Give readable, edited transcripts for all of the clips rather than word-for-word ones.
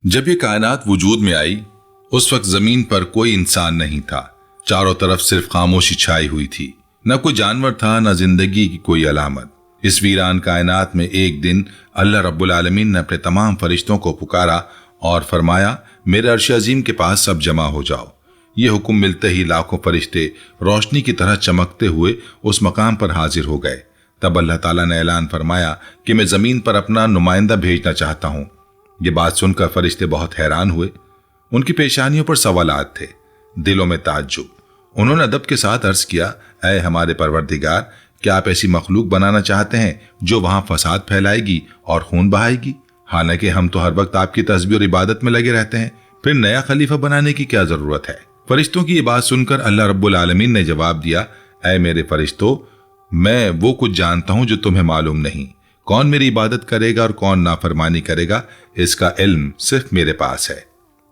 جب یہ کائنات وجود میں آئی اس وقت زمین پر کوئی انسان نہیں تھا۔ چاروں طرف صرف خاموشی چھائی ہوئی تھی، نہ کوئی جانور تھا نہ زندگی کی کوئی علامت۔ اس ویران کائنات میں ایک دن اللہ رب العالمین نے اپنے تمام فرشتوں کو پکارا اور فرمایا، میرے عرش عظیم کے پاس سب جمع ہو جاؤ۔ یہ حکم ملتے ہی لاکھوں فرشتے روشنی کی طرح چمکتے ہوئے اس مقام پر حاضر ہو گئے۔ تب اللہ تعالیٰ نے اعلان فرمایا کہ میں زمین پر اپنا نمائندہ بھیجنا چاہتا ہوں۔ یہ بات سن کر فرشتے بہت حیران ہوئے۔ ان کی پیشانیوں پر سوالات تھے، دلوں میں تعجب۔ انہوں نے ادب کے ساتھ عرض کیا، اے ہمارے پروردگار، کیا آپ ایسی مخلوق بنانا چاہتے ہیں جو وہاں فساد پھیلائے گی اور خون بہائے گی؟ حالانکہ ہم تو ہر وقت آپ کی تسبیح اور عبادت میں لگے رہتے ہیں، پھر نیا خلیفہ بنانے کی کیا ضرورت ہے؟ فرشتوں کی یہ بات سن کر اللہ رب العالمین نے جواب دیا، اے میرے فرشتوں، میں وہ کچھ جانتا ہوں جو تمہیں معلوم نہیں۔ کون میری عبادت کرے گا اور کون نافرمانی کرے گا، اس کا علم صرف میرے پاس ہے۔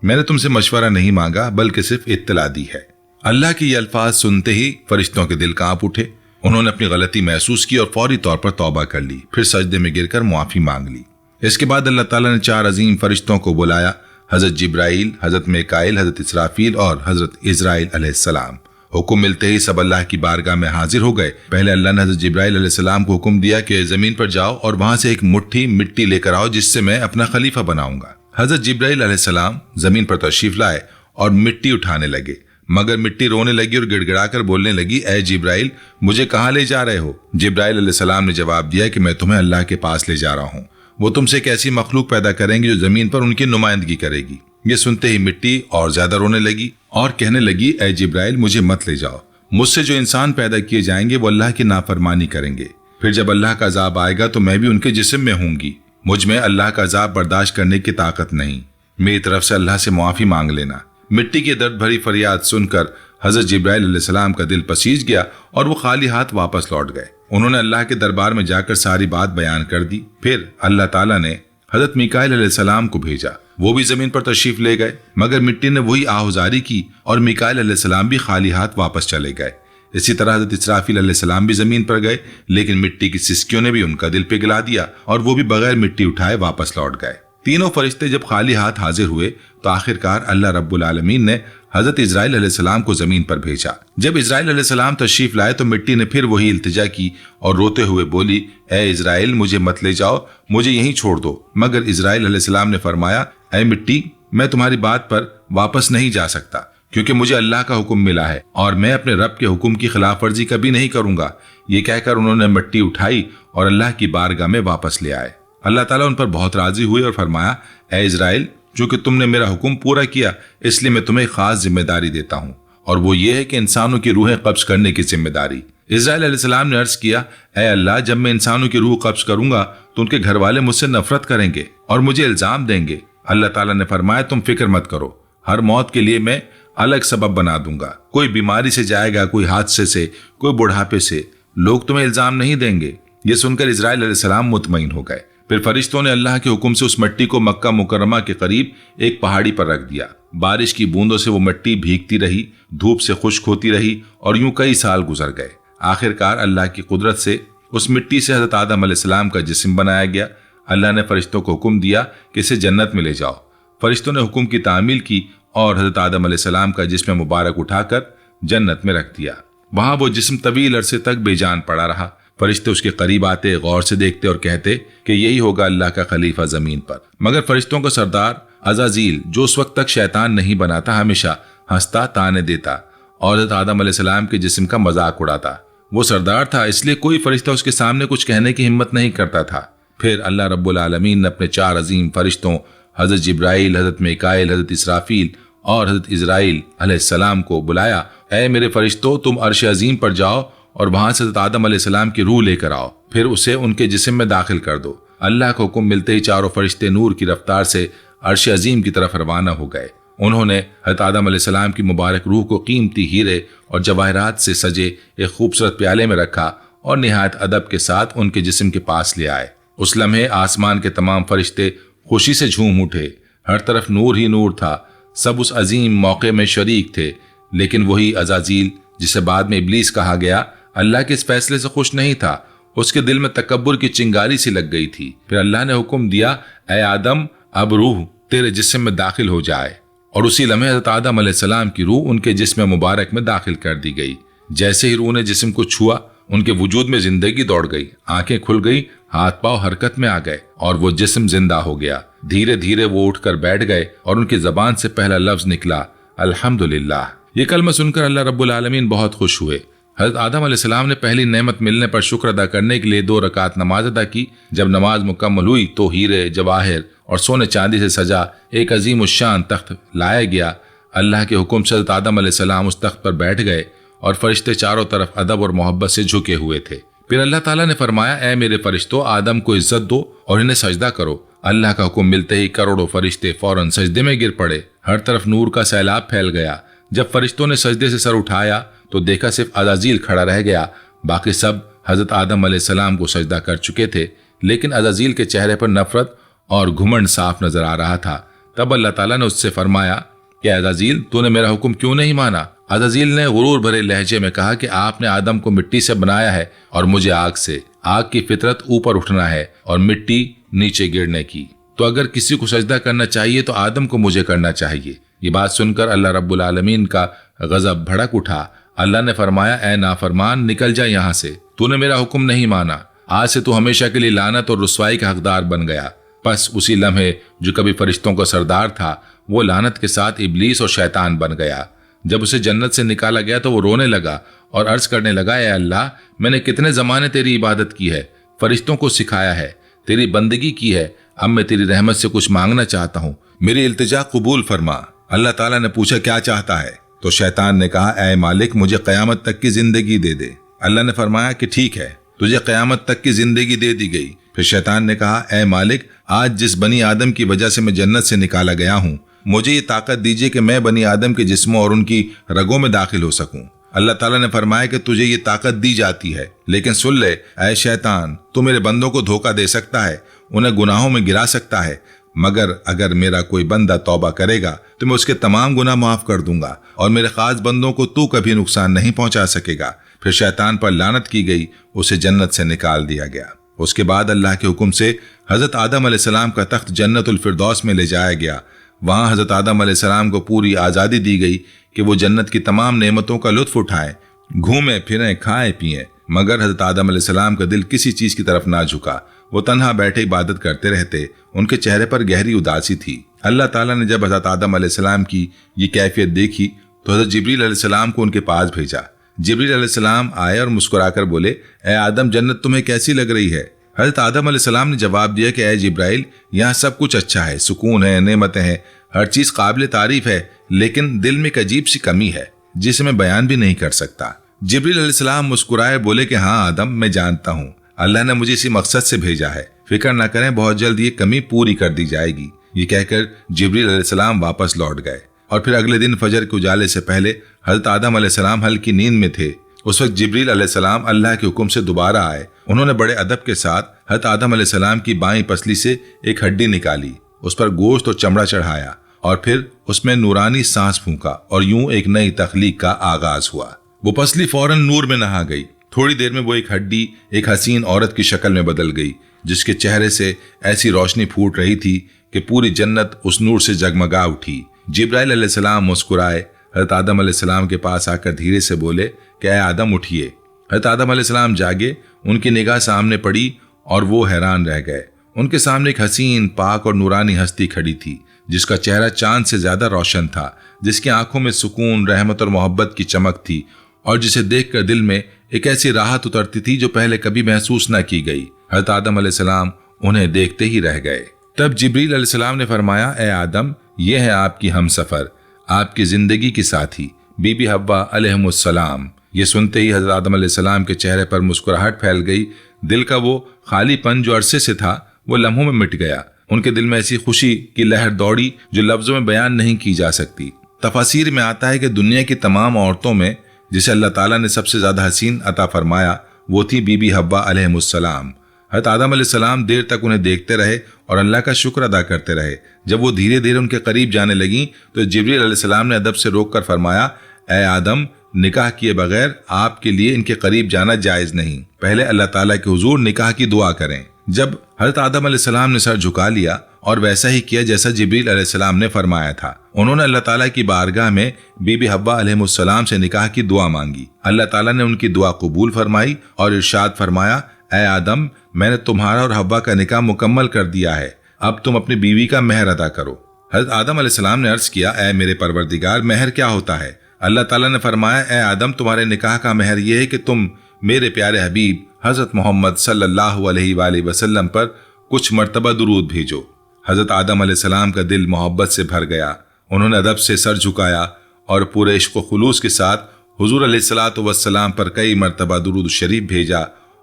میں نے تم سے مشورہ نہیں مانگا بلکہ صرف اطلاع دی ہے۔ اللہ کے یہ الفاظ سنتے ہی فرشتوں کے دل کانپ اٹھے۔ انہوں نے اپنی غلطی محسوس کی اور فوری طور پر توبہ کر لی، پھر سجدے میں گر کر معافی مانگ لی۔ اس کے بعد اللہ تعالیٰ نے 4 عظیم فرشتوں کو بلایا، حضرت جبرائیل، حضرت میکائیل، حضرت اسرافیل اور حضرت اسرائیل علیہ السلام۔ حکم ملتے ہی سب اللہ کی بارگاہ میں حاضر ہو گئے۔ پہلے اللہ نے حضرت جبرائیل علیہ السلام کو حکم دیا کہ زمین پر جاؤ اور وہاں سے ایک مٹھی مٹی لے کر آؤ جس سے میں اپنا خلیفہ بناؤں گا۔ حضرت جبرائیل علیہ السلام زمین پر تشریف لائے اور مٹی اٹھانے لگے، مگر مٹی رونے لگی اور گڑ گڑا کر بولنے لگی، اے جبرائیل، مجھے کہاں لے جا رہے ہو؟ جبرائیل علیہ السلام نے جواب دیا کہ میں تمہیں اللہ کے پاس لے جا رہا ہوں۔ وہ تم سے ایک ایسی مخلوق پیدا کریں گے جو زمین پر ان کی نمائندگی کرے گی۔ یہ سنتے ہی مٹی اور زیادہ رونے لگی اور کہنے لگی، اے جبرائیل، مجھے مت لے جاؤ۔ مجھ سے جو انسان پیدا کیے جائیں گے وہ اللہ کی نافرمانی کریں گے، پھر جب اللہ کا عذاب آئے گا تو میں بھی ان کے جسم میں ہوں گی۔ مجھ میں اللہ کا عذاب برداشت کرنے کی طاقت نہیں، میری طرف سے اللہ سے معافی مانگ لینا۔ مٹی کی درد بھری فریاد سن کر حضرت جبرائیل علیہ السلام کا دل پسیج گیا اور وہ خالی ہاتھ واپس لوٹ گئے۔ انہوں نے اللہ کے دربار میں جا کر ساری بات بیان کر دی۔ پھر اللہ تعالیٰ نے حضرت میکائیل علیہ السلام کو بھیجا، وہ بھی زمین پر تشریف لے گئے، مگر مٹی نے وہی آہوزاری کی اور میکائیل علیہ السلام بھی خالی ہاتھ واپس چلے گئے۔ اسی طرح حضرت اسرافیل علیہ السلام بھی زمین پر گئے، لیکن مٹی کی سسکیوں نے بھی ان کا دل پگھلا دیا اور وہ بھی بغیر مٹی اٹھائے واپس لوٹ گئے۔ تینوں فرشتے جب خالی ہاتھ حاضر ہوئے تو آخرکار اللہ رب العالمین نے حضرت اسرائیل علیہ السلام کو زمین پر بھیجا۔ جب اسرائیل علیہ السلام تشریف لائے تو مٹی نے پھر وہی التجا کی اور روتے ہوئے بولی، اے اسرائیل، مجھے مت لے جاؤ، مجھے یہیں چھوڑ دو۔ مگر اسرائیل علیہ السلام نے فرمایا، اے مٹی، میں تمہاری بات پر واپس نہیں جا سکتا، کیونکہ مجھے اللہ کا حکم ملا ہے اور میں اپنے رب کے حکم کی خلاف ورزی کبھی نہیں کروں گا۔ یہ کہہ کر انہوں نے مٹی اٹھائی اور اللہ کی بارگاہ میں واپس لے آئے۔ اللہ تعالیٰ ان پر بہت راضی ہوئے اور فرمایا، اے اسرائیل، چونکہ تم نے میرا حکم پورا کیا اس لیے میں تمہیں خاص ذمہ داری دیتا ہوں، اور وہ یہ ہے کہ انسانوں کی روحیں قبض کرنے کی ذمہ داری۔ اسرائیل علیہ السلام نے عرض کیا، اے اللہ، جب میں انسانوں کی روح قبض کروں گا تو ان کے گھر والے مجھ سے نفرت کریں گے اور مجھے الزام دیں گے۔ اللہ تعالیٰ نے فرمایا، تم فکر مت کرو، ہر موت کے لیے میں الگ سبب بنا دوں گا۔ کوئی بیماری سے جائے گا، کوئی حادثے سے، کوئی بڑھاپے سے، لوگ تمہیں الزام نہیں دیں گے۔ یہ سن کر اسرائیل علیہ السلام مطمئن ہو گئے۔ پھر فرشتوں نے اللہ کے حکم سے اس مٹی کو مکہ مکرمہ کے قریب ایک پہاڑی پر رکھ دیا۔ بارش کی بوندوں سے وہ مٹی بھیگتی رہی، دھوپ سے خشک ہوتی رہی اور یوں کئی سال گزر گئے۔ آخرکار اللہ کی قدرت سے اس مٹی سے حضرت آدم علیہ السلام کا جسم بنایا گیا۔ اللہ نے فرشتوں کو حکم دیا کہ اسے جنت میں لے جاؤ۔ فرشتوں نے حکم کی تعمیل کی اور حضرت آدم علیہ السلام کا جسم مبارک اٹھا کر جنت میں رکھ دیا۔ وہاں وہ جسم طویل عرصے تک بے جان پڑا رہا۔ فرشتے اس کے قریب آتے، غور سے دیکھتے اور کہتے کہ یہی ہوگا اللہ کا خلیفہ زمین پر۔ مگر فرشتوں کا سردار عزازیل، جو اس وقت تک شیطان نہیں بنا تھا، ہمیشہ ہنستا، تانے دیتا اور حضرت آدم علیہ السلام کے جسم کا مذاق اڑاتا۔ وہ سردار تھا، اس لیے کوئی فرشتہ اس کے سامنے کچھ کہنے کی ہمت نہیں کرتا تھا۔ پھر اللہ رب العالمین نے اپنے 4 عظیم فرشتوں حضرت جبرائیل، حضرت میکائیل، حضرت اسرافیل اور حضرت اسرائیل علیہ السلام کو بلایا، اے میرے فرشتوں، تم عرش عظیم پر جاؤ اور وہاں سے حضرت آدم علیہ السلام کی روح لے کر آؤ، پھر اسے ان کے جسم میں داخل کر دو۔ اللہ کا حکم ملتے ہی چاروں فرشتے نور کی رفتار سے عرش عظیم کی طرف روانہ ہو گئے۔ انہوں نے حضرت آدم علیہ السلام کی مبارک روح کو قیمتی ہیرے اور جواہرات سے سجے ایک خوبصورت پیالے میں رکھا اور نہایت ادب کے ساتھ ان کے جسم کے پاس لے آئے۔ اس لمحے آسمان کے تمام فرشتے خوشی سے جھوم اٹھے، ہر طرف نور ہی نور تھا، سب اس عظیم موقع میں شریک تھے۔ لیکن وہی عزازیل، جسے بعد میں ابلیس کہا گیا، اللہ کے اس فیصلے سے خوش نہیں تھا۔ اس کے دل میں تکبر کی چنگاری سی لگ گئی تھی۔ پھر اللہ نے حکم دیا، اے آدم، اب روح تیرے جسم میں داخل ہو جائے۔ اور اسی لمحے حضرت آدم علیہ السلام کی روح ان کے جسم مبارک میں داخل کر دی گئی۔ جیسے ہی روح نے جسم کو چھوا، ان کے وجود میں زندگی دوڑ گئی، آنکھیں کھل گئی، ہاتھ پاؤں حرکت میں آ گئے اور وہ جسم زندہ ہو گیا۔ دھیرے دھیرے وہ اٹھ کر بیٹھ گئے اور ان کی زبان سے پہلا لفظ نکلا، الحمدللہ۔ یہ کلمہ سن کر اللہ رب العالمین بہت خوش ہوئے۔ حضرت آدم علیہ السلام نے پہلی نعمت ملنے پر شکر ادا کرنے کے لیے 2 رکعت نماز ادا کی۔ جب نماز مکمل ہوئی تو ہیرے، جواہر اور سونے چاندی سے سجا ایک عظیم الشان تخت لایا گیا۔ اللہ کے حکم سے حضرت آدم علیہ السلام اس تخت پر بیٹھ گئے اور فرشتے چاروں طرف ادب اور محبت سے جھکے ہوئے تھے۔ پھر اللہ تعالیٰ نے فرمایا، اے میرے فرشتوں، آدم کو عزت دو اور انہیں سجدہ کرو۔ اللہ کا حکم ملتے ہی کروڑوں فرشتے فوراً سجدے میں گر پڑے۔ ہر طرف نور کا سیلاب پھیل گیا۔ جب فرشتوں نے سجدے سے سر اٹھایا تو دیکھا صرف عزازیل کھڑا رہ گیا، باقی سب حضرت آدم علیہ السلام کو سجدہ کر چکے تھے، لیکن عزازیل کے چہرے پر نفرت اور گھمنڈ صاف نظر آ رہا تھا۔ تب اللہ تعالیٰ نے اس سے فرمایا کہ عزازیل، تو نے میرا حکم کیوں نہیں مانا؟ عزازیل نے غرور بھرے لہجے میں کہا کہ آپ نے آدم کو مٹی سے بنایا ہے اور مجھے آگ سے۔ آگ کی فطرت اوپر اٹھنا ہے اور مٹی نیچے گرنے کی، تو اگر کسی کو سجدہ کرنا چاہیے تو آدم کو مجھے کرنا چاہیے۔ یہ بات سن کر اللہ رب العالمین کا غضب بھڑک اٹھا۔ اللہ نے فرمایا، اے نافرمان، نکل جا یہاں سے، تو نے میرا حکم نہیں مانا، آج سے تو ہمیشہ کے لیے لعنت اور رسوائی کا حقدار بن گیا۔ پس اسی لمحے جو کبھی فرشتوں کا سردار تھا، وہ لعنت کے ساتھ ابلیس اور شیطان بن گیا۔ جب اسے جنت سے نکالا گیا تو وہ رونے لگا اور عرض کرنے لگا، اے اللہ، میں نے کتنے زمانے تیری عبادت کی ہے، فرشتوں کو سکھایا ہے، تیری بندگی کی ہے، اب میں تیری رحمت سے کچھ مانگنا چاہتا ہوں، میری التجا قبول فرما۔ اللہ تعالیٰ نے پوچھا، کیا چاہتا ہے؟ تو شیطان نے کہا، اے مالک، مجھے قیامت تک کی زندگی دے دے۔ اللہ نے فرمایا کہ ٹھیک ہے، تجھے قیامت تک کی زندگی دے دی گئی۔ پھر شیطان نے کہا، اے مالک، آج جس بنی آدم کی وجہ سے میں جنت سے نکالا گیا ہوں، مجھے یہ طاقت دیجیے کہ میں بنی آدم کے جسموں اور ان کی رگوں میں داخل ہو سکوں۔ اللہ تعالیٰ نے فرمایا کہ تجھے یہ طاقت دی جاتی ہے، لیکن سن لے اے شیطان، تو میرے بندوں کو دھوکہ دے سکتا ہے، انہیں گناہوں میں گرا سکتا ہے، مگر اگر میرا کوئی بندہ توبہ کرے گا تو میں اس کے تمام گناہ معاف کر دوں گا اور میرے خاص بندوں کو تو کبھی نقصان نہیں پہنچا سکے گا۔ پھر شیطان پر لعنت کی گئی، اسے جنت سے نکال دیا گیا۔ اس کے بعد اللہ کے حکم سے حضرت آدم علیہ السلام کا تخت جنت الفردوس میں لے جایا گیا۔ وہاں حضرت آدم علیہ السلام کو پوری آزادی دی گئی کہ وہ جنت کی تمام نعمتوں کا لطف اٹھائیں، گھومیں پھریں، کھائیں پئیں، مگر حضرت آدم علیہ السلام کا دل کسی چیز کی طرف نہ جھکا۔ وہ تنہا بیٹھے عبادت کرتے رہتے، ان کے چہرے پر گہری اداسی تھی۔ اللہ تعالیٰ نے جب حضرت آدم علیہ السلام کی یہ کیفیت دیکھی تو حضرت جبریل علیہ السلام کو ان کے پاس بھیجا۔ جبریل علیہ السلام آئے اور مسکرا کر بولے، اے آدم، جنت تمہیں کیسی لگ رہی ہے؟ حضرت آدم علیہ السلام نے جواب دیا کہ اے جبرائیل، یہاں سب کچھ اچھا ہے، سکون ہے، نعمتیں ہیں، ہر چیز قابل تعریف ہے، لیکن دل میں ایک عجیب سی کمی ہے جسے میں بیان بھی نہیں کر سکتا۔ جبریل علیہ السلام مسکرائے بولے کہ ہاں آدم، میں جانتا ہوں، اللہ نے مجھے اسی مقصد سے بھیجا ہے، فکر نہ کریں، بہت جلد یہ کمی پوری کر دی جائے گی۔ یہ کہہ کر جبریل علیہ السلام واپس لوٹ گئے اور پھر اگلے دن فجر کے اجالے سے پہلے حضرت آدم علیہ السلام ہلکی نیند میں تھے۔ اس وقت جبریل علیہ السلام اللہ کے حکم سے دوبارہ آئے۔ انہوں نے بڑے ادب کے ساتھ حضرت آدم علیہ السلام کی بائیں پسلی سے ایک ہڈی نکالی، اس پر گوشت اور چمڑا چڑھایا اور پھر اس میں نورانی سانس پھونکا اور یوں ایک نئی تخلیق کا آغاز ہوا۔ وہ پسلی فوراً نور میں نہا گئی۔ تھوڑی دیر میں وہ ایک ہڈی ایک حسین عورت کی شکل میں بدل گئی، جس کے چہرے سے ایسی روشنی پھوٹ رہی تھی کہ پوری جنت اس نور سے جگمگا اٹھی۔ جبرائیل علیہ السلام مسکرائے، حضرت آدم علیہ السلام کے پاس آ کر دھیرے سے بولے کہ اے آدم اٹھیے۔ حضرت آدم علیہ السلام جاگے، ان کی نگاہ سامنے پڑی اور وہ حیران رہ گئے۔ ان کے سامنے ایک حسین، پاک اور نورانی ہستی کھڑی تھی، جس کا چہرہ چاند سے زیادہ روشن تھا، جس کی آنکھوں میں سکون، رحمت اور محبت کی چمک تھی اور جسے دیکھ کر دل میں ایک ایسی راحت اترتی تھی جو پہلے کبھی محسوس نہ کی گئی۔ حضرت آدم علیہ السلام انہیں دیکھتے ہی رہ گئے۔ تب جبریل علیہ السلام نے فرمایا، اے آدم، یہ ہے آپ کی ہم سفر، آپ کی زندگی کی ساتھی بی بی حوا علیہم السلام۔ یہ سنتے ہی حضرت آدم علیہ السلام کے چہرے پر مسکراہٹ پھیل گئی۔ دل کا وہ خالی پن جو عرصے سے تھا وہ لمحوں میں مٹ گیا۔ ان کے دل میں ایسی خوشی کی لہر دوڑی جو لفظوں میں بیان نہیں کی جا سکتی۔ تفاسیر میں آتا ہے کہ دنیا کی تمام عورتوں میں جسے اللہ تعالیٰ نے سب سے زیادہ حسین عطا فرمایا وہ تھی بی بی حوا علیہم السلام۔ حضرت آدم علیہ السلام دیر تک انہیں دیکھتے رہے اور اللہ کا شکر ادا کرتے رہے۔ جب وہ دھیرے دھیرے ان کے قریب جانے لگیں تو جبریل علیہ السلام نے ادب سے روک کر فرمایا، اے آدم، نکاح کیے بغیر آپ کے لیے ان کے قریب جانا جائز نہیں، پہلے اللہ تعالیٰ کے حضور نکاح کی دعا کریں۔ جب حضرت آدم علیہ السلام نے سر جھکا لیا اور ویسا ہی کیا جیسا جبریل علیہ السلام نے فرمایا تھا۔ انہوں نے اللہ تعالیٰ کی بارگاہ میں بی بی حوا علیہ السلام سے نکاح کی دعا مانگی۔ اللہ تعالیٰ نے ان کی دعا قبول فرمائی اور ارشاد فرمایا، اے آدم، میں نے تمہارا اور حوا کا نکاح مکمل کر دیا ہے، اب تم اپنی بیوی کا مہر ادا کرو۔ حضرت آدم علیہ السلام نے عرض کیا، اے میرے پروردگار، مہر کیا ہوتا ہے؟ اللہ تعالیٰ نے فرمایا، اے آدم، تمہارے نکاح کا مہر یہ ہے کہ تم میرے پیارے حبیب حضرت محمد صلی اللہ علیہ وآلہ وسلم پر کچھ مرتبہ درود بھیجو۔ حضرت آدم علیہ السلام کا دل محبت سے بھر گیا، انہوں نے ادب سے سر جھکایا اور پورے عشق و خلوص کے ساتھ حضور علیہ الصلوۃ والسلام پر کئی مرتبہ درود شریف بھیجا،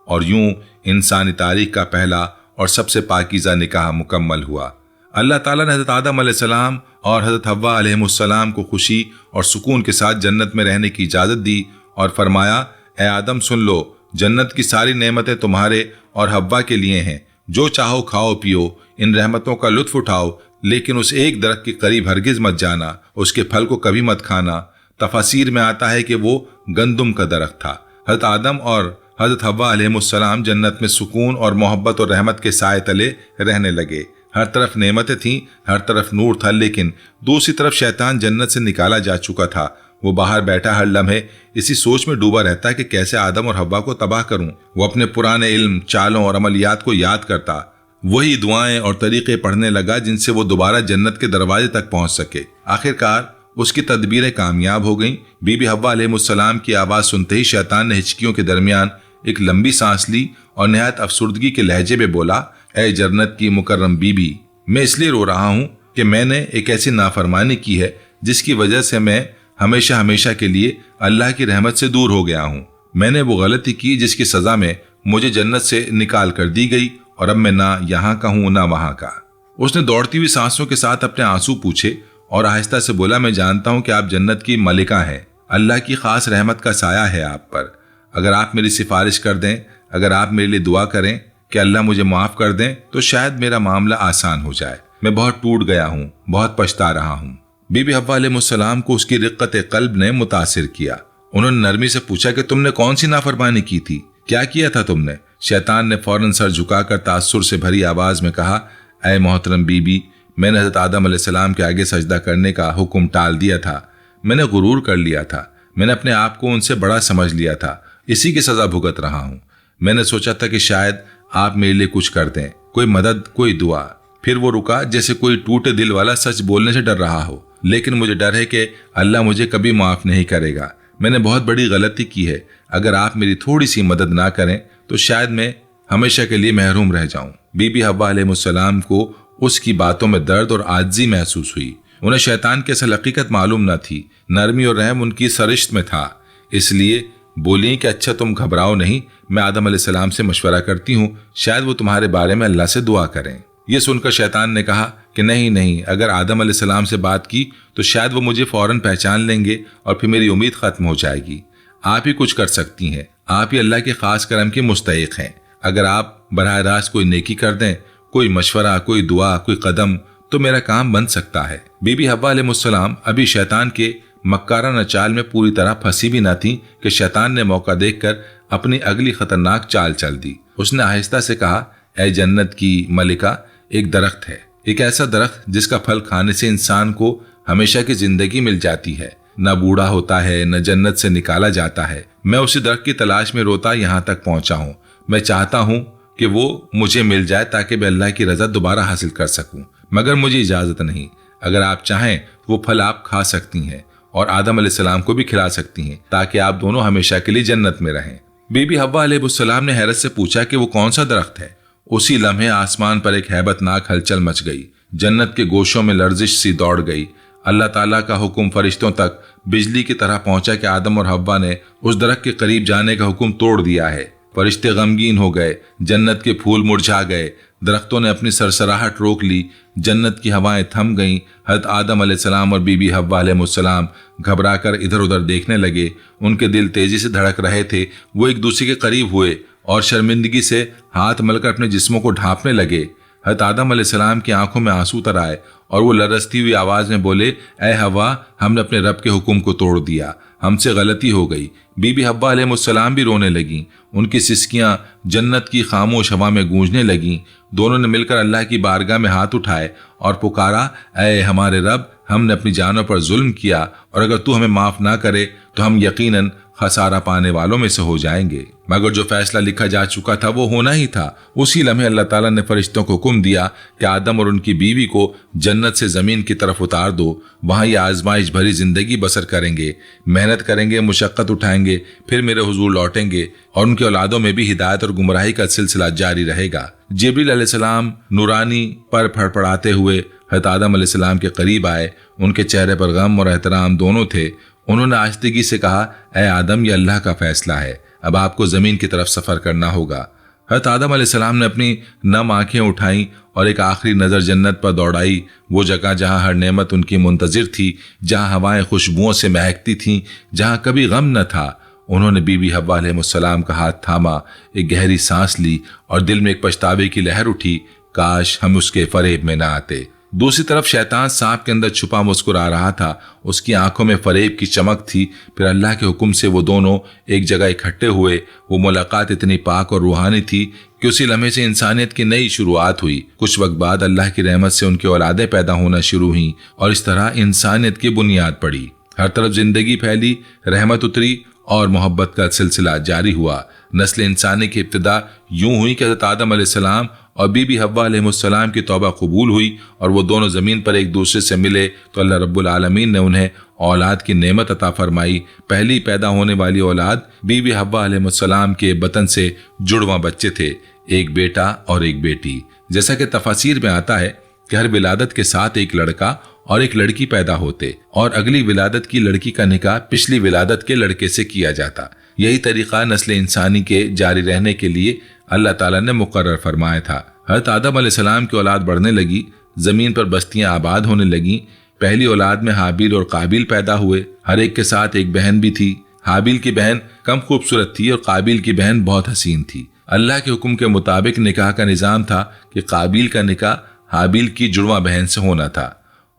اور یوں انسانی تاریخ کا پہلا اور سب سے پاکیزہ نکاح مکمل ہوا۔ اللہ تعالیٰ نے حضرت آدم علیہ السلام اور حضرت حوا علیہ السلام کو خوشی اور سکون کے ساتھ جنت میں رہنے کی اجازت دی اور فرمایا، اے آدم سن لو، جنت کی ساری نعمتیں تمہارے اور حوا کے لیے ہیں، جو چاہو کھاؤ پیو، ان رحمتوں کا لطف اٹھاؤ، لیکن اس ایک درخت کے قریب ہرگز مت جانا، اس کے پھل کو کبھی مت کھانا۔ تفاسیر میں آتا ہے کہ وہ گندم کا درخت تھا۔ حضرت آدم اور حضرت حوا علیہ السلام جنت میں سکون اور محبت اور رحمت کے سائے تلے رہنے لگے۔ ہر طرف نعمتیں تھیں، ہر طرف نور تھا، لیکن دوسری طرف شیطان جنت سے نکالا جا چکا تھا۔ وہ باہر بیٹھا ہر لمحے اسی سوچ میں ڈوبا رہتا کہ کیسے آدم اور حوا کو تباہ کروں۔ وہ اپنے پرانے علم، چالوں اور عملیات کو یاد کرتا، وہی دعائیں اور طریقے پڑھنے لگا جن سے وہ دوبارہ جنت کے دروازے تک پہنچ سکے۔ آخرکار اس کی تدبیریں کامیاب ہو گئیں۔ بی بی حوا علیہ السلام کی آواز سنتے ہی شیطان نے ہچکیوں کے درمیان ایک لمبی سانس لی اور نہایت افسردگی کے لہجے میں بولا، اے جنت کی مکرم بی بی، میں اس لیے رو رہا ہوں کہ میں نے ایک ایسی نافرمانی کی ہے جس کی وجہ سے میں ہمیشہ ہمیشہ کے لیے اللہ کی رحمت سے دور ہو گیا ہوں۔ میں نے وہ غلطی کی جس کی سزا میں مجھے جنت سے نکال کر دی گئی، اور اب میں نہ یہاں کا ہوں نہ وہاں کا۔ اس نے دوڑتی ہوئی سانسوں کے ساتھ اپنے آنسو پوچھے اور آہستہ سے بولا، میں جانتا ہوں کہ آپ جنت کی ملکہ ہیں، اللہ کی خاص رحمت کا سایہ ہے آپ پر۔ اگر آپ میری سفارش کر دیں، اگر آپ میرے لیے دعا کریں کہ اللہ مجھے معاف کر دیں، تو شاید میرا معاملہ آسان ہو جائے۔ میں بہت ٹوٹ گیا ہوں، بہت پچھتا رہا ہوں۔ بی بی حوا علیہ السلام کو اس کی رقت قلب نے متاثر کیا۔ انہوں نے نرمی سے پوچھا کہ تم نے کون سی نافرمانی کی تھی؟ کیا کیا تھا تم نے؟ شیطان نے فوراً سر جھکا کر تاثر سے بھری آواز میں کہا، اے محترم بی بی، میں نے حضرت آدم علیہ السلام کے آگے سجدہ کرنے کا حکم ٹال دیا تھا۔ میں نے غرور کر لیا تھا، میں نے اپنے آپ کو ان سے بڑا سمجھ لیا تھا، اسی کی سزا بھگت رہا ہوں۔ میں نے سوچا تھا کہ شاید آپ میرے لیے کچھ کر دیں، کوئی مدد، کوئی دعا۔ پھر وہ رکا جیسے کوئی ٹوٹے دل والا سچ بولنے سے ڈر رہا ہو، لیکن مجھے ڈر ہے کہ اللہ مجھے کبھی معاف نہیں کرے گا۔ میں نے بہت بڑی غلطی کی ہے، اگر آپ میری تھوڑی سی مدد نہ کریں تو شاید میں ہمیشہ کے لیے محروم رہ جاؤں۔ بی بی حوا علیہ السلام کو اس کی باتوں میں درد اور عاجزی محسوس ہوئی۔ انہیں شیطان کی اصل حقیقت معلوم نہ تھی، نرمی اور رحم ان کی سرشت میں تھا، اس لیے بولی کہ اچھا تم گھبراؤ نہیں، میں آدم علیہ السلام سے مشورہ کرتی ہوں، شاید وہ تمہارے بارے میں اللہ سے دعا کریں۔ یہ سن کر شیطان نے کہا کہ نہیں، اگر آدم علیہ السلام سے بات کی تو شاید وہ مجھے فوراً پہچان لیں گے اور پھر میری امید ختم ہو جائے گی۔ آپ ہی کچھ کر سکتی ہیں، آپ ہی اللہ کے خاص کرم کے مستحق ہیں۔ اگر آپ براہ راست کوئی نیکی کر دیں، کوئی مشورہ، کوئی دعا، کوئی قدم، تو میرا کام بن سکتا ہے۔ بی بی حوا علیہ السلام ابھی شیطان کے مکارانہ چال میں پوری طرح پھنسی بھی نہ تھی کہ شیطان نے موقع دیکھ کر اپنی اگلی خطرناک چال چل دی۔ اس نے آہستہ سے کہا، اے جنت کی ملکہ، ایک درخت ہے، ایک ایسا درخت جس کا پھل کھانے سے انسان کو ہمیشہ کی زندگی مل جاتی ہے، نہ بوڑھا ہوتا ہے، نہ جنت سے نکالا جاتا ہے۔ میں اسی درخت کی تلاش میں روتا یہاں تک پہنچا ہوں۔ میں چاہتا ہوں کہ وہ مجھے مل جائے تاکہ میں اللہ کی رضا دوبارہ حاصل کر سکوں، مگر مجھے اجازت نہیں۔ اگر آپ چاہیں وہ پھل آپ کھا سکتی ہیں اور آدم علیہ السلام کو بھی کھلا سکتی ہیں تاکہ آپ دونوں ہمیشہ کے لیے جنت میں رہیں۔ بی بی حوا علیہ السلام نے حیرت سے پوچھا کہ وہ کون سا درخت ہے؟ اسی لمحے آسمان پر ایک ہیبت ناک ہلچل مچ گئی، جنت کے گوشوں میں لرزش سی دوڑ گئی۔ اللہ تعالیٰ کا حکم فرشتوں تک بجلی کی طرح پہنچا کہ آدم اور حوا نے اس درخت کے قریب جانے کا حکم توڑ دیا ہے۔ فرشتے غمگین ہو گئے، جنت کے پھول مرجھا گئے، درختوں نے اپنی سرسراہٹ روک لی، جنت کی ہوائیں تھم گئیں۔ حضرت آدم علیہ السلام اور بی بی حوا علیہ السلام گھبرا کر ادھر ادھر دیکھنے لگے، ان کے دل تیزی سے دھڑک رہے تھے۔ وہ ایک دوسرے کے قریب ہوئے اور شرمندگی سے ہاتھ مل کر اپنے جسموں کو ڈھانپنے لگے۔ حضرت آدم علیہ السلام کی آنکھوں میں آنسو تر آئے اور وہ لرزتی ہوئی آواز میں بولے، اے حوا، ہم نے اپنے رب کے حکم کو توڑ دیا، ہم سے غلطی ہو گئی۔ بی بی حوا علیہ السلام بھی رونے لگیں، ان کی سسکیاں جنت کی خاموش ہوا میں گونجنے لگیں۔ دونوں نے مل کر اللہ کی بارگاہ میں ہاتھ اٹھائے اور پکارا، اے ہمارے رب، ہم نے اپنی جانوں پر ظلم کیا، اور اگر تو ہمیں معاف نہ کرے تو ہم یقیناً خسارہ پانے والوں میں سے ہو جائیں گے۔ مگر جو فیصلہ لکھا جا چکا تھا وہ ہونا ہی تھا۔ اسی لمحے اللہ تعالیٰ نے فرشتوں کو حکم دیا کہ آدم اور ان کی بیوی کو جنت سے زمین کی طرف اتار دو، وہاں یہ آزمائش بھری زندگی بسر کریں گے، محنت کریں گے، مشقت اٹھائیں گے، پھر میرے حضور لوٹیں گے، اور ان کے اولادوں میں بھی ہدایت اور گمراہی کا سلسلہ جاری رہے گا۔ جبریل علیہ السلام نورانی پر پھڑپڑاتے ہوئے حضرت آدم علیہ السلام کے قریب آئے۔ ان کے چہرے پر غم اور احترام دونوں تھے۔ انہوں نے آہستگی سے کہا، اے آدم، یہ اللہ کا فیصلہ ہے، اب آپ کو زمین کی طرف سفر کرنا ہوگا۔ حضرت آدم علیہ السلام نے اپنی نم آنکھیں اٹھائیں اور ایک آخری نظر جنت پر دوڑائی، وہ جگہ جہاں ہر نعمت ان کی منتظر تھی، جہاں ہوائیں خوشبوؤں سے مہکتی تھیں، جہاں کبھی غم نہ تھا۔ انہوں نے بی بی حوا علیہ السلام کا ہاتھ تھاما، ایک گہری سانس لی، اور دل میں ایک پچھتاوے کی لہر اٹھی، کاش ہم اس کے فریب میں نہ آتے۔ دوسری طرف شیطان سانپ کے اندر چھپا مسکرا رہا تھا، اس کی آنکھوں میں فریب کی چمک تھی۔ پھر اللہ کے حکم سے وہ دونوں ایک جگہ اکٹھے ہوئے۔ وہ ملاقات اتنی پاک اور روحانی تھی کہ اسی لمحے سے انسانیت کی نئی شروعات ہوئی۔ کچھ وقت بعد اللہ کی رحمت سے ان کی اولادیں پیدا ہونا شروع ہوئیں، اور اس طرح انسانیت کی بنیاد پڑی۔ ہر طرف زندگی پھیلی، رحمت اتری، اور محبت کا سلسلہ جاری ہوا۔ نسل انسانی کی ابتدا یوں ہوئی کہ حضرت آدم علیہ السلام اور بی بی حوا علیہ السلام کی توبہ قبول ہوئی، اور وہ دونوں زمین پر ایک دوسرے سے ملے تو اللہ رب العالمین نے انہیں اولاد کی نعمت عطا فرمائی۔ پہلی پیدا ہونے والی اولاد بی بی حوا علیہ السلام کے بطن سے جڑواں بچے تھے، ایک بیٹا اور ایک بیٹی۔ جیسا کہ تفاسیر میں آتا ہے کہ ہر ولادت کے ساتھ ایک لڑکا اور ایک لڑکی پیدا ہوتے، اور اگلی ولادت کی لڑکی کا نکاح پچھلی ولادت کے لڑکے سے کیا جاتا۔ یہی طریقہ نسل انسانی کے جاری رہنے کے لیے اللہ تعالیٰ نے مقرر فرمایا تھا۔ حضرت آدم علیہ السلام کی اولاد بڑھنے لگی، زمین پر بستیاں آباد ہونے لگیں۔ پہلی اولاد میں حابیل اور قابیل پیدا ہوئے، ہر ایک کے ساتھ ایک بہن بھی تھی۔ حابیل کی بہن کم خوبصورت تھی اور قابیل کی بہن بہت حسین تھی۔ اللہ کے حکم کے مطابق نکاح کا نظام تھا کہ قابیل کا نکاح حابیل کی جڑواں بہن سے ہونا تھا،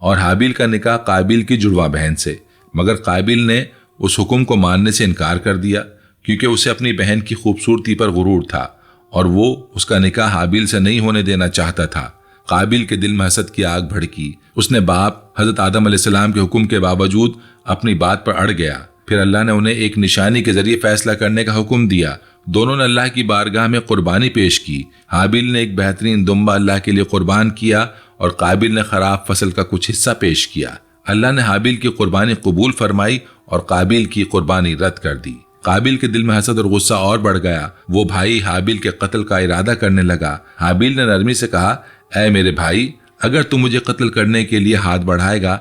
اور حابیل کا نکاح قابیل کی جڑواں بہن سے۔ مگر قابیل نے اس حکم کو ماننے سے انکار کر دیا، کیونکہ اسے اپنی بہن کی خوبصورتی پر غرور تھا، اور وہ اس کا نکاح حابیل سے نہیں ہونے دینا چاہتا تھا۔ قابیل کے دل میں حسد کی آگ بھڑکی۔ اس نے باپ حضرت آدم علیہ السلام کے حکم کے باوجود اپنی بات پر اڑ گیا۔ پھر اللہ نے انہیں ایک نشانی کے ذریعے فیصلہ کرنے کا حکم دیا۔ دونوں نے اللہ کی بارگاہ میں قربانی پیش کی۔ حابیل نے ایک بہترین دمبا اللہ کے لیے قربان کیا، اور قابیل نے خراب فصل کا کچھ حصہ پیش کیا۔ اللہ نے حابیل کی قربانی قبول فرمائی اور قابیل کی قربانی رد کر دی۔ قابیل کے دل میں حسد اور غصہ اور بڑھ گیا۔ وہ بھائی حابیل کے قتل کا ارادہ کرنے لگا۔ حابیل نے نرمی سے کہا، اے میرے بھائی، اگر تم مجھے قتل کرنے کے لیے ہاتھ بڑھائے گا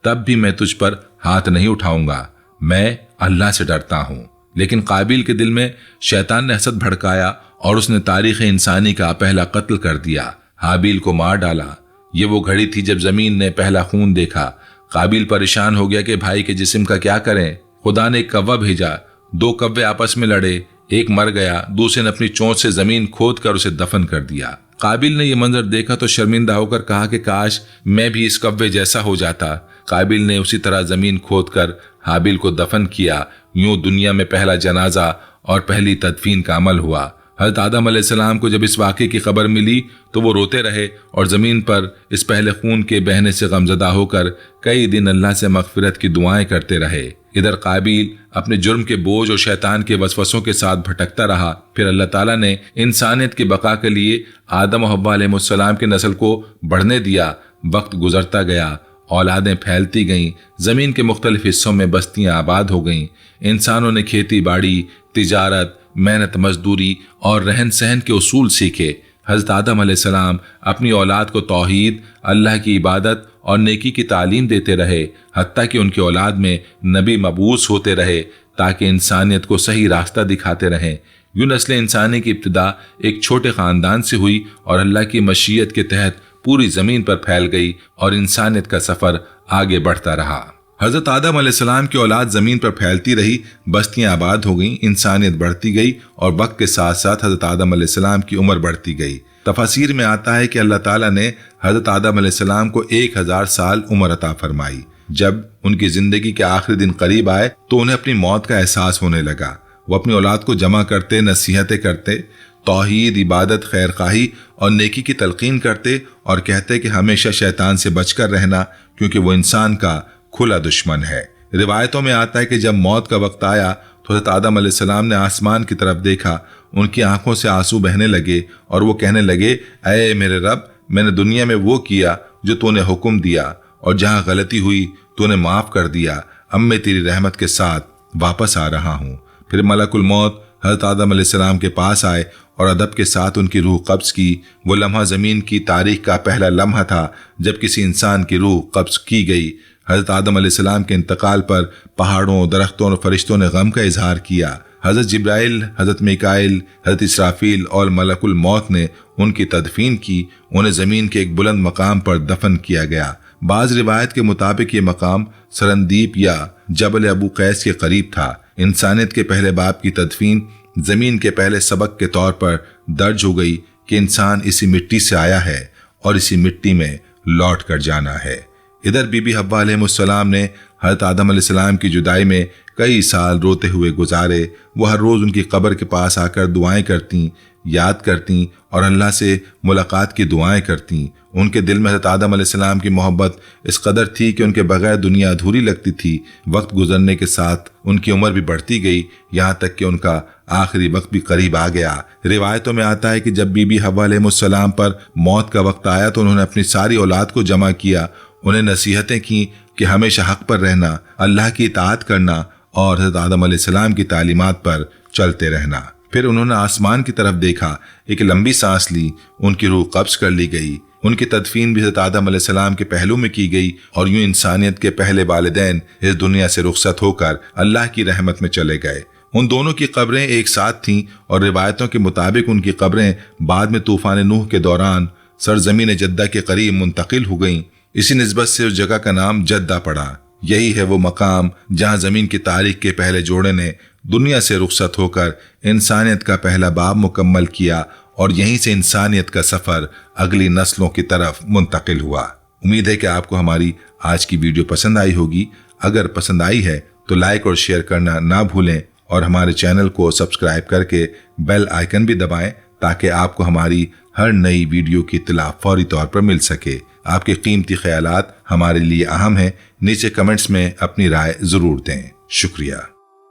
تب بھی میں تجھ پر ہاتھ نہیں اٹھاؤں گا، میں اللہ سے ڈرتا ہوں۔ لیکن قابیل کے دل میں شیطان نے حسد بھڑکایا، اور اس نے تاریخ انسانی کا پہلا قتل کر دیا، حابیل کو مار ڈالا۔ یہ وہ گھڑی تھی جب زمین نے پہلا خون دیکھا۔ قابیل پریشان ہو گیا کہ بھائی کے جسم کا کیا کریں۔ خدا نے ایک کوا بھیجا، دو کوے آپس میں لڑے، ایک مر گیا، دوسرے نے اپنی چونچ سے زمین کھود کر اسے دفن کر دیا۔ قابیل نے یہ منظر دیکھا تو شرمندہ ہو کر کہا کہ کاش میں بھی اس کوے جیسا ہو جاتا۔ قابیل نے اسی طرح زمین کھود کر حابیل کو دفن کیا۔ یوں دنیا میں پہلا جنازہ اور پہلی تدفین کا عمل ہوا۔ حضرت آدم علیہ السلام کو جب اس واقعے کی خبر ملی تو وہ روتے رہے اور زمین پر اس پہلے خون کے بہنے سے غمزدہ ہو کر کئی دن اللہ سے مغفرت کی دعائیں کرتے رہے۔ ادھر قابیل اپنے جرم کے بوجھ اور شیطان کے وسوسوں کے ساتھ بھٹکتا رہا۔ پھر اللہ تعالیٰ نے انسانیت کی بقا کے لیے آدم و حوا علیہ السلام کی نسل کو بڑھنے دیا۔ وقت گزرتا گیا، اولادیں پھیلتی گئیں، زمین کے مختلف حصوں میں بستیاں آباد ہو گئیں۔ انسانوں نے کھیتی باڑی، تجارت، محنت مزدوری اور رہن سہن کے اصول سیکھے۔ حضرت آدم علیہ السلام اپنی اولاد کو توحید، اللہ کی عبادت اور نیکی کی تعلیم دیتے رہے، حتیٰ کہ ان کی اولاد میں نبی مبعوث ہوتے رہے تاکہ انسانیت کو صحیح راستہ دکھاتے رہیں۔ یوں نسل انسانی کی ابتدا ایک چھوٹے خاندان سے ہوئی اور اللہ کی مشیت کے تحت پوری زمین پر پھیل گئی اور انسانیت کا سفر آگے بڑھتا رہا۔ حضرت آدم علیہ السلام کی اولاد زمین پر پھیلتی رہی، بستیاں آباد ہو گئیں، انسانیت بڑھتی گئی اور وقت کے ساتھ ساتھ حضرت آدم علیہ السلام کی عمر بڑھتی گئی۔ تفاسیر میں آتا ہے کہ اللہ تعالیٰ نے حضرت آدم علیہ السلام کو 1000 سال عمر عطا فرمائی۔ جب ان کی زندگی کے آخری دن قریب آئے تو انہیں اپنی موت کا احساس ہونے لگا۔ وہ اپنی اولاد کو جمع کرتے، نصیحتیں کرتے توحید، عبادت، خیر خواہی اور نیکی کی تلقین کرتے اور کہتے کہ ہمیشہ شیطان سے بچ کر رہنا، کیونکہ وہ انسان کا کھلا دشمن ہے۔ روایتوں میں آتا ہے کہ جب موت کا وقت آیا تو حضرت آدم علیہ السلام نے آسمان کی طرف دیکھا، ان کی آنکھوں سے آنسو بہنے لگے اور وہ کہنے لگے، اے میرے رب، میں نے دنیا میں وہ کیا جو تو نے حکم دیا، اور جہاں غلطی ہوئی تو نے معاف کر دیا، اب میں تیری رحمت کے ساتھ واپس آ رہا ہوں۔ پھر ملک الموت حضرت آدم علیہ السلام کے پاس آئے اور ادب کے ساتھ ان کی روح قبض کی۔ وہ لمحہ زمین کی تاریخ کا پہلا لمحہ تھا جب کسی انسان کی روح قبض کی گئی۔ حضرت آدم علیہ السلام کے انتقال پر پہاڑوں، درختوں اور فرشتوں نے غم کا اظہار کیا۔ حضرت جبرائیل، حضرت میکائیل، حضرت اسرافیل اور ملک الموت نے ان کی تدفین کی۔ انہیں زمین کے ایک بلند مقام پر دفن کیا گیا۔ بعض روایت کے مطابق یہ مقام سرندیپ یا جبل ابو قیس کے قریب تھا۔ انسانیت کے پہلے باپ کی تدفین زمین کے پہلے سبق کے طور پر درج ہو گئی کہ انسان اسی مٹی سے آیا ہے اور اسی مٹی میں لوٹ کر جانا ہے۔ ادھر بی بی حوا علیہ السلام نے حضرت آدم علیہ السلام کی جدائی میں کئی سال روتے ہوئے گزارے۔ وہ ہر روز ان کی قبر کے پاس آ کر دعائیں کرتیں، یاد کرتیں اور اللہ سے ملاقات کی دعائیں کرتیں۔ ان کے دل میں حضرت آدم علیہ السلام کی محبت اس قدر تھی کہ ان کے بغیر دنیا ادھوری لگتی تھی۔ وقت گزرنے کے ساتھ ان کی عمر بھی بڑھتی گئی، یہاں تک کہ ان کا آخری وقت بھی قریب آ گیا۔ روایتوں میں آتا ہے کہ جب بی بی حوا علیہ السلام پر موت کا وقت آیا تو انہوں نے اپنی ساری اولاد کو جمع کیا، انہیں نصیحتیں کی کہ ہمیشہ حق پر رہنا، اللہ کی اطاعت کرنا اور حضرت آدم علیہ السلام کی تعلیمات پر چلتے رہنا۔ پھر انہوں نے آسمان کی طرف دیکھا، ایک لمبی سانس لی، ان کی روح قبض کر لی گئی۔ ان کی تدفین بھی حضرت آدم علیہ السلام کے پہلو میں کی گئی اور یوں انسانیت کے پہلے والدین اس دنیا سے رخصت ہو کر اللہ کی رحمت میں چلے گئے۔ ان دونوں کی قبریں ایک ساتھ تھیں اور روایتوں کے مطابق ان کی قبریں بعد میں طوفان نوح کے دوران سرزمین جدہ کے قریب منتقل ہو گئیں۔ اسی نسبت سے اس جگہ کا نام جدہ پڑا۔ یہی ہے وہ مقام جہاں زمین کی تاریخ کے پہلے جوڑے نے دنیا سے رخصت ہو کر انسانیت کا پہلا باب مکمل کیا اور یہیں سے انسانیت کا سفر اگلی نسلوں کی طرف منتقل ہوا۔ امید ہے کہ آپ کو ہماری آج کی ویڈیو پسند آئی ہوگی۔ اگر پسند آئی ہے تو لائک اور شیئر کرنا نہ بھولیں اور ہمارے چینل کو سبسکرائب کر کے بیل آئیکن بھی دبائیں تاکہ آپ کو ہماری ہر نئی ویڈیو کی اطلاع فوری طور پر مل سکے۔ آپ کے قیمتی خیالات ہمارے لیے اہم ہیں۔ نیچے کمنٹس میں اپنی رائے ضرور دیں۔ شکریہ۔